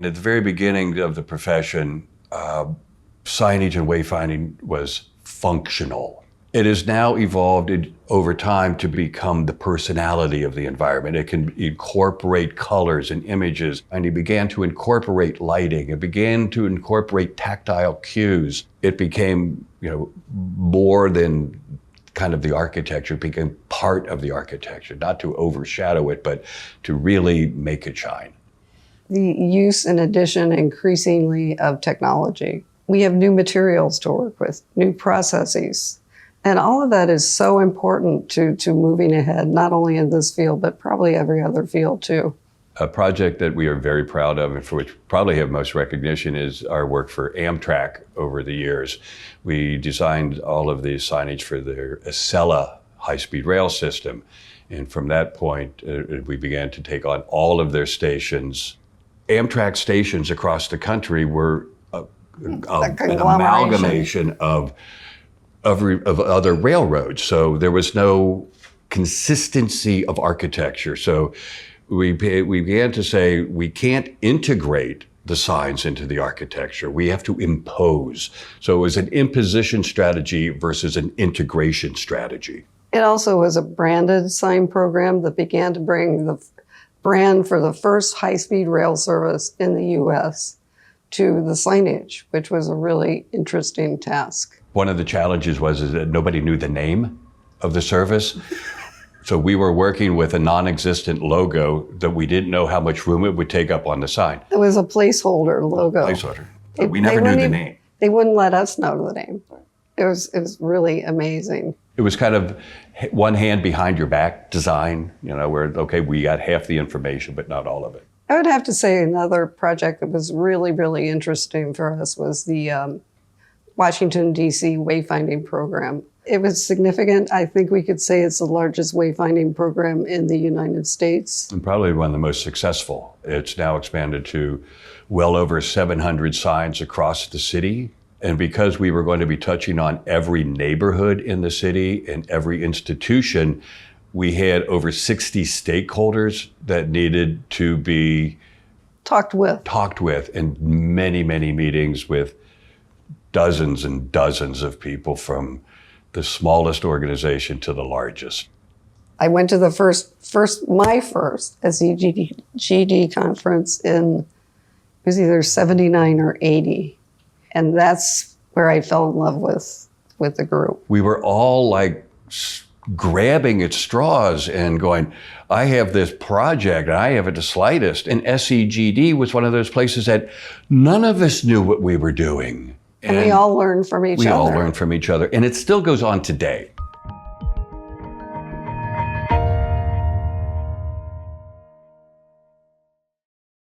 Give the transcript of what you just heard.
At the very beginning of the profession, signage and wayfinding was functional. It has now evolved over time to become the personality of the environment. It can incorporate colors and images, and it began to incorporate lighting. It began to incorporate tactile cues. It became, more than kind of the architecture. It became part of the architecture, not to overshadow it, but to really make it shine. The use and addition increasingly of technology. We have new materials to work with, new processes. And all of that is so important to moving ahead, not only in this field, but probably every other field too. A project that we are very proud of and for which we probably have most recognition is our work for Amtrak over the years. We designed all of the signage for their Acela high-speed rail system. And from that point, we began to take on all of their stations. Amtrak stations across the country were an amalgamation of other railroads. So there was no consistency of architecture. So we began to say, we can't integrate the signs into the architecture. We have to impose. So it was an imposition strategy versus an integration strategy. It also was a branded sign program that began to bring the brand for the first high-speed rail service in the U.S. to the signage, which was a really interesting task. One of the challenges was that nobody knew the name of the service. So we were working with a non-existent logo that we didn't know how much room it would take up on the sign. It was a placeholder logo. Placeholder. We never knew the name. They wouldn't let us know the name. It was really amazing. It was kind of one hand behind your back design, where, okay, we got half the information, but not all of it. I would have to say another project that was really, really interesting for us was the Washington, D.C. wayfinding program. It was significant. I think we could say it's the largest wayfinding program in the United States. And probably one of the most successful. It's now expanded to well over 700 signs across the city. And because we were going to be touching on every neighborhood in the city and every institution, we had over 60 stakeholders that needed to be talked with, and many, many meetings with dozens and dozens of people from the smallest organization to the largest. I went to the my first SEGD conference it was either 79 or 80. And that's where I fell in love with the group. We were all like grabbing at straws and going, I have this project and I haven't the slightest. And SEGD was one of those places that none of us knew what we were doing. And we all learned from each other. We all learned from each other. And it still goes on today.